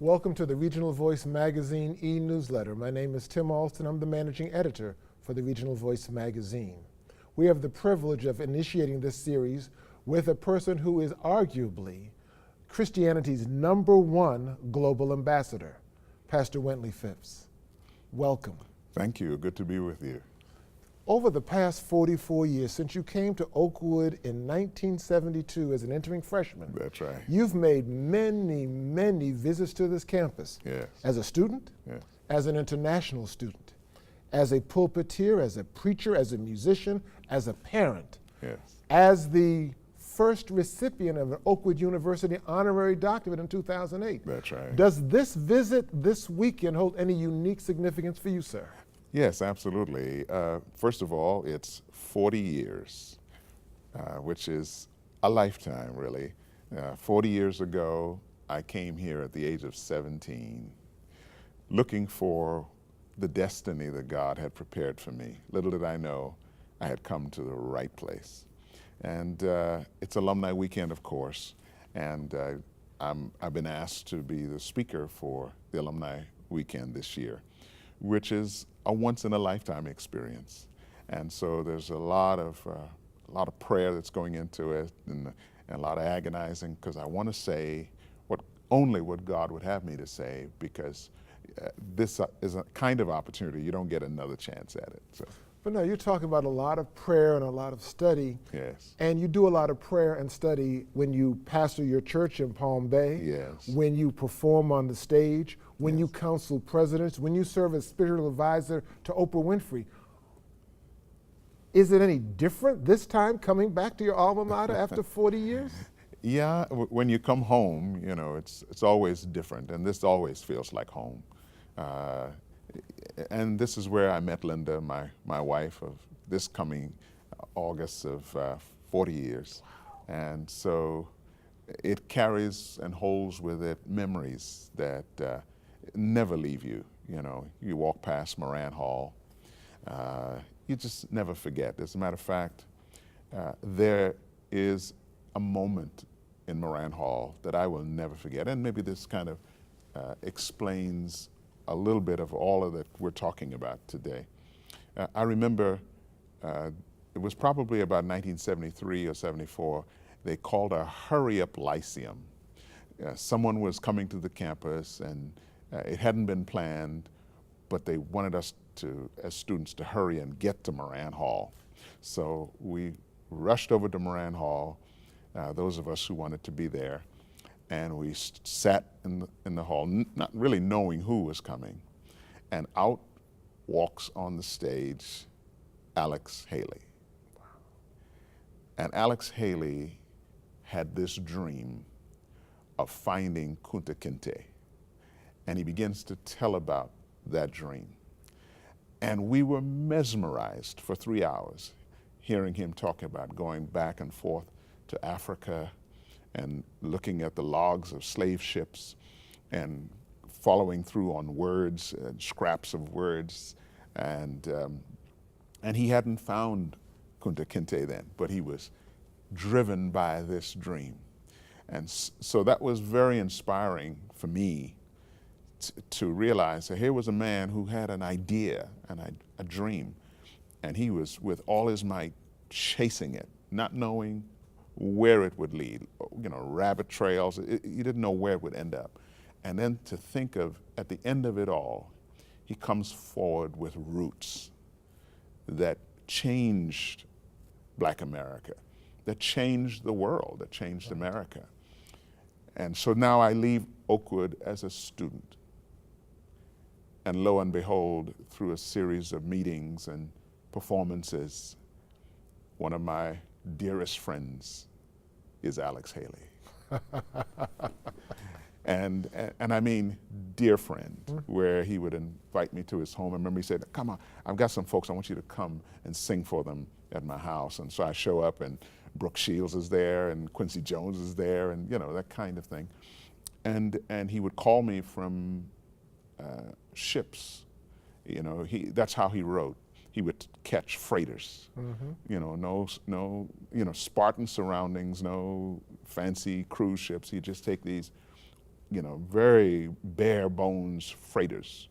Welcome to the Regional Voice Magazine e-newsletter. My name is Tim Alston. I'm the managing editor for the Regional Voice Magazine. We have the privilege of initiating this series with a person who is arguably Christianity's #1 global ambassador, Pastor Wintley Phipps. Welcome. Thank you. Good to be with you. Over the past 44 years, since you came to Oakwood in 1972 as an entering freshman, That's right. you've made many visits to this campus. Yes. As a student, Yes. as an international student, as a pulpiteer, as a preacher, as a musician, as a parent, Yes. as the first recipient of an Oakwood University honorary doctorate in 2008. That's right. Does this visit this weekend hold any unique significance for you, sir? Yes, absolutely. First of all, it's 40 years, which is a lifetime, really. 40 years ago, I came here at the age of 17, looking for the destiny that God had prepared for me. Little did I know I had come to the right place. And it's Alumni Weekend, of course, and I've been asked to be the speaker for the Alumni Weekend this year, which is a once-in-a-lifetime experience. And so there's a lot of prayer that's going into it, and a lot of agonizing, because I want to say only what God would have me to say, because this is a kind of opportunity you don't get another chance at it. So. But no, you're talking about a lot of prayer and a lot of study. Yes. And you do a lot of prayer and study when you pastor your church in Palm Bay, Yes. when you perform on the stage, when Yes. you counsel presidents, when you serve as spiritual advisor to Oprah Winfrey. Is it any different this time coming back to your alma mater after 40 years? Yeah, when you come home, you know, it's always different, and this always feels like home. And this is where I met Linda, my wife, of this coming August of 40 years. And so it carries and holds with it memories that never leave you. You know, you walk past Moran Hall, you just never forget. As a matter of fact, there is a moment in Moran Hall that I will never forget. And maybe this kind of explains a little bit of all of that we're talking about today. I remember it was probably about 1973 or 74, they called a hurry-up lyceum. Someone was coming to the campus, and it hadn't been planned, but they wanted us to, as students, to hurry and get to Moran Hall. So we rushed over to Moran Hall, those of us who wanted to be there, and we sat in the hall, not really knowing who was coming. And out walks on the stage Alex Haley. And Alex Haley had this dream of finding Kunta Kinte. And he begins to tell about that dream. And we were mesmerized for 3 hours, hearing him talk about going back and forth to Africa, and looking at the logs of slave ships and following through on words and scraps of words. And he hadn't found Kunta Kinte then, but he was driven by this dream. And so that was very inspiring for me to realize that here was a man who had an idea and a dream, and he was with all his might chasing it, not knowing where it would lead, you know, rabbit trails. You didn't know where it would end up. And then to think of, at the end of it all, he comes forward with roots that changed Black America, that changed the world, that changed America. And so now I leave Oakwood as a student. And lo and behold, through a series of meetings and performances, one of my dearest friends is Alex Haley. and I mean dear friend, where he would invite me to his home. I remember he said, come on, I've got some folks, I want you to come and sing for them at my house. And so I show up, and Brooke Shields is there, and Quincy Jones is there, and you know, that kind of thing. And he would call me from ships. You know, that's how he wrote. He would catch freighters. You know, no, you know, Spartan surroundings, no fancy cruise ships. He'd just take these very bare bones freighters.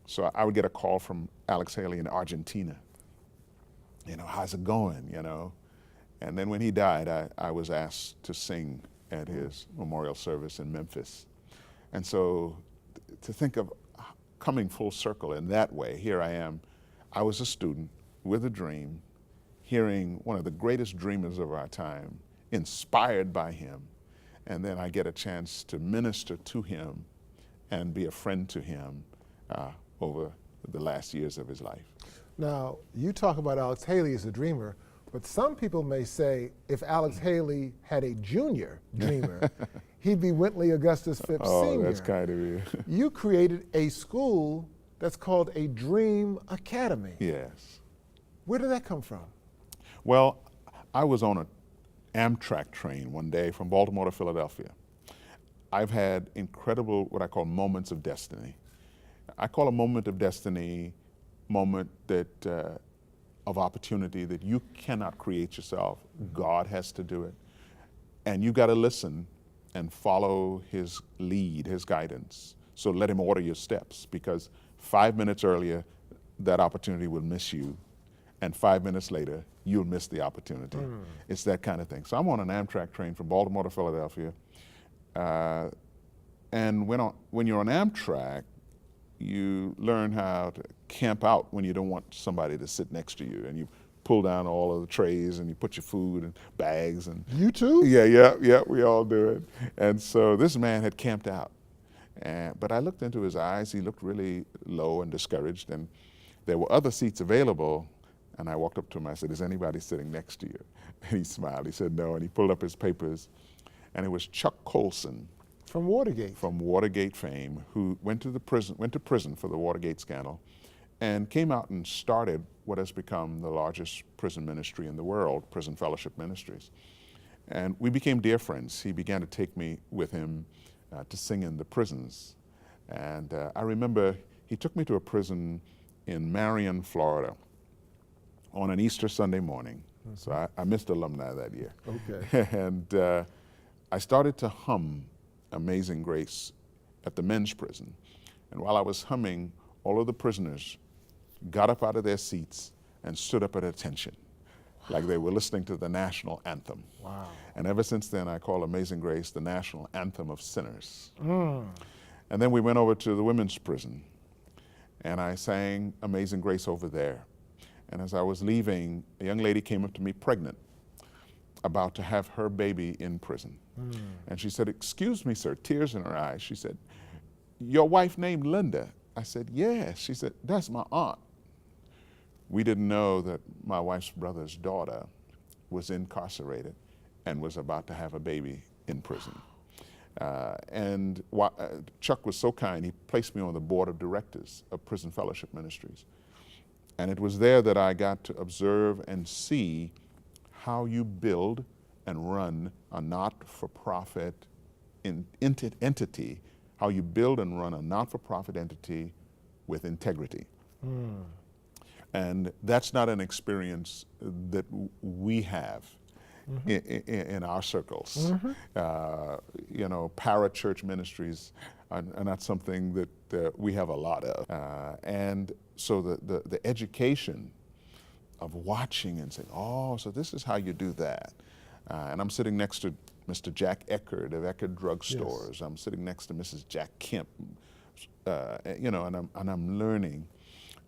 So I would get a call from Alex Haley in Argentina. How's it going, And then when he died, I was asked to sing at his memorial service in Memphis. And so to think of coming full circle in that way, here I am. I was a student with a dream, hearing one of the greatest dreamers of our time, inspired by him, and then I get a chance to minister to him and be a friend to him over the last years of his life. Now, you talk about Alex Haley as a dreamer, but some people may say if Alex Haley had a junior dreamer, he'd be Wintley Augustus Phipps Sr. Oh, that's kind of you. You created a school that's called a Dream Academy. Yes. Where did that come from? Well, I was on an Amtrak train one day from Baltimore to Philadelphia. I've had incredible, what I call moments of destiny. I call a moment of destiny moment that of opportunity that you cannot create yourself. God has to do it. And you got to listen and follow his lead, his guidance. So let him order your steps, because 5 minutes earlier, that opportunity will miss you. And 5 minutes later, you'll miss the opportunity. It's that kind of thing. So I'm on an Amtrak train from Baltimore to Philadelphia. And when you're on Amtrak, you learn how to camp out when you don't want somebody to sit next to you, and you pull down all of the trays and you put your food and bags and. You too? Yeah, we all do it. And so this man had camped out, but I looked into his eyes. He looked really low and discouraged, and there were other seats available. And I walked up to him. I said, "Is anybody sitting next to you?" And he smiled. He said, "No." And he pulled up his papers, and it was Chuck Colson. From Watergate. From Watergate fame, who went to prison for the Watergate scandal, and came out and started what has become the largest prison ministry in the world, Prison Fellowship Ministries. And we became dear friends. He began to take me with him to sing in the prisons. And I remember he took me to a prison in Marion, Florida, on an Easter Sunday morning. So I missed alumni that year. Okay. And I started to hum Amazing Grace at the men's prison. And while I was humming, all of the prisoners got up out of their seats and stood up at attention, like they were listening to the national anthem. Wow. And ever since then, I call Amazing Grace the national anthem of sinners. And then we went over to the women's prison, and I sang Amazing Grace over there. And as I was leaving, a young lady came up to me pregnant, about to have her baby in prison. And she said, "Excuse me, sir," tears in her eyes. She said, "Your wife named Linda?" I said, "Yes." She said, "That's my aunt." We didn't know that my wife's brother's daughter was incarcerated and was about to have a baby in prison. And Chuck was so kind, he placed me on the board of directors of Prison Fellowship Ministries. And it was there that I got to observe and see how you build and run a not-for-profit entity, how you build and run a not-for-profit entity with integrity. And that's not an experience that we have in our circles. Para-church ministries are not something that we have a lot of. And so the education of watching and saying, "Oh, so this is how you do that." And I'm sitting next to Mr. Jack Eckerd of Eckerd Drugstores. Yes. I'm sitting next to Mrs. Jack Kemp, and I'm learning.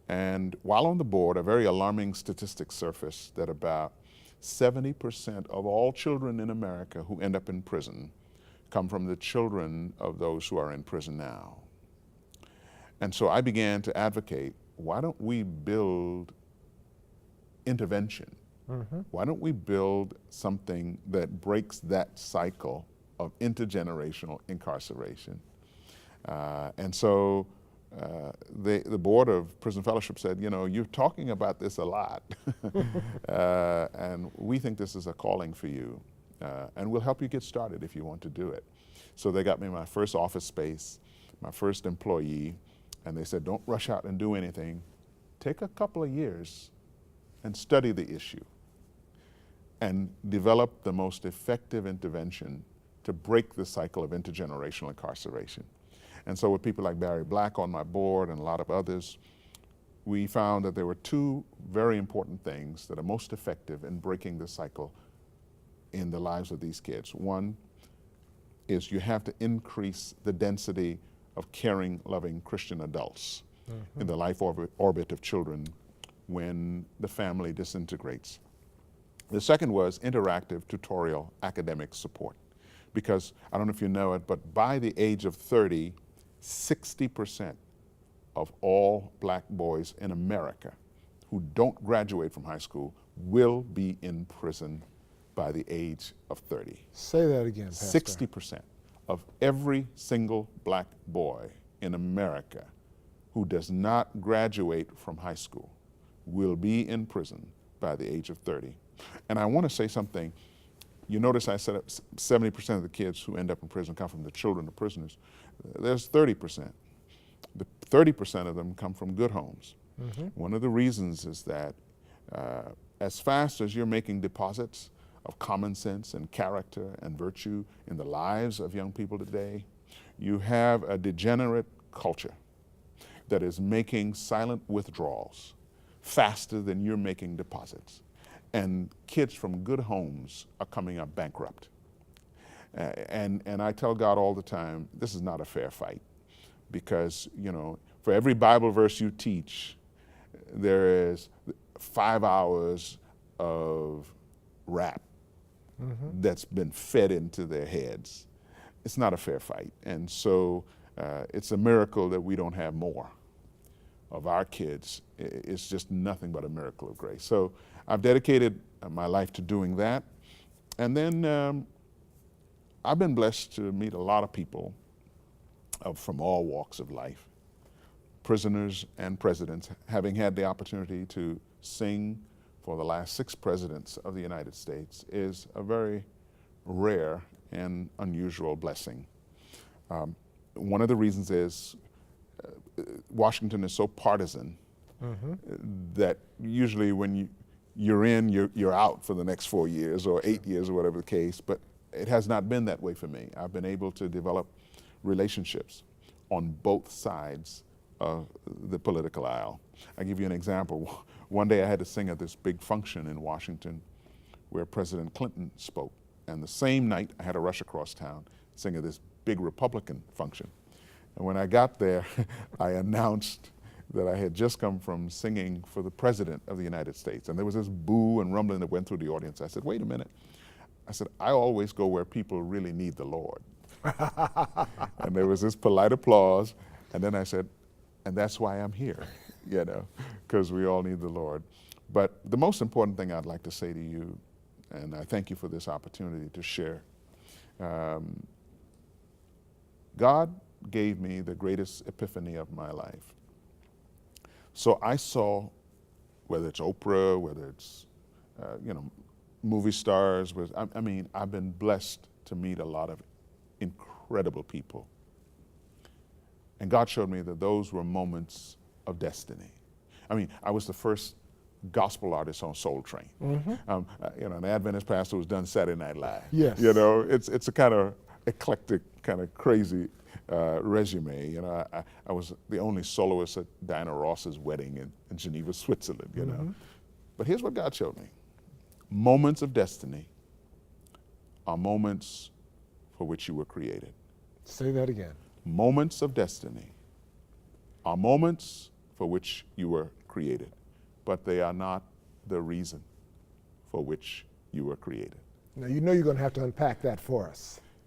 And while on the board, a very alarming statistic surfaced that about 70% of all children in America who end up in prison come from the children of those who are in prison now. And so I began to advocate, why don't we build intervention? Why don't we build something that breaks that cycle of intergenerational incarceration? And so the board of Prison Fellowship said, "You're talking about this a lot, and we think this is a calling for you, and we'll help you get started if you want to do it." So they got me my first office space, my first employee, and they said, "Don't rush out and do anything. Take a couple of years and study the issue and develop the most effective intervention to break the cycle of intergenerational incarceration. And so with people like Barry Black on my board and a lot of others, we found that there were two very important things that are most effective in breaking the cycle in the lives of these kids. One is you have to increase the density of caring, loving Christian adults in the life orbit of children when the family disintegrates. The second was interactive tutorial academic support. Because, I don't know if you know it, but by the age of 30, 60% of all black boys in America who don't graduate from high school will be in prison by the age of 30. Say that again, Pastor. 60% of every single black boy in America who does not graduate from high school will be in prison by the age of 30. And I want to say something. You notice I said 70% of the kids who end up in prison come from the children of prisoners. There's 30%. The 30% of them come from good homes. One of the reasons is that as fast as you're making deposits of common sense and character and virtue in the lives of young people today, you have a degenerate culture that is making silent withdrawals faster than you're making deposits. And kids from good homes are coming up bankrupt. And I tell God all the time, this is not a fair fight, because, you know, for every Bible verse you teach, there is 5 hours of rap that's been fed into their heads. It's not a fair fight. And so it's a miracle that we don't have more of our kids. It's just nothing but a miracle of grace. So I've dedicated my life to doing that. And then I've been blessed to meet a lot of people from all walks of life, prisoners and presidents. Having had the opportunity to sing for the last 6 presidents of the United States is a very rare and unusual blessing. One of the reasons is Washington is so partisan that usually when you're in, you're out for the next 4 years or 8 years or whatever the case, but it has not been that way for me. I've been able to develop relationships on both sides of the political aisle. I'll give you an example. One day I had to sing at this big function in Washington where President Clinton spoke. And the same night I had to rush across town, sing at this big Republican function. And when I got there, I announced that I had just come from singing for the President of the United States. And there was this boo and rumbling that went through the audience. I said, wait a minute. I said, I always go where people really need the Lord. And there was this polite applause. And then I said, and that's why I'm here, you know, because we all need the Lord. But the most important thing I'd like to say to you, and I thank you for this opportunity to share, God gave me the greatest epiphany of my life. So I saw, whether it's Oprah, whether it's, you know, movie stars, I mean, I've been blessed to meet a lot of incredible people. And God showed me that those were moments of destiny. I mean, I was the first gospel artist on Soul Train. You know, an Adventist pastor who's done Saturday Night Live. Yes. You know, it's a kind of eclectic, kind of crazy resume. You know, I was the only soloist at Diana Ross's wedding in Geneva, Switzerland, you know. But here's what God showed me. Moments of destiny are moments for which you were created. Say that again. Moments of destiny are moments for which you were created, but they are not the reason for which you were created. Now, you know you're going to have to unpack that for us.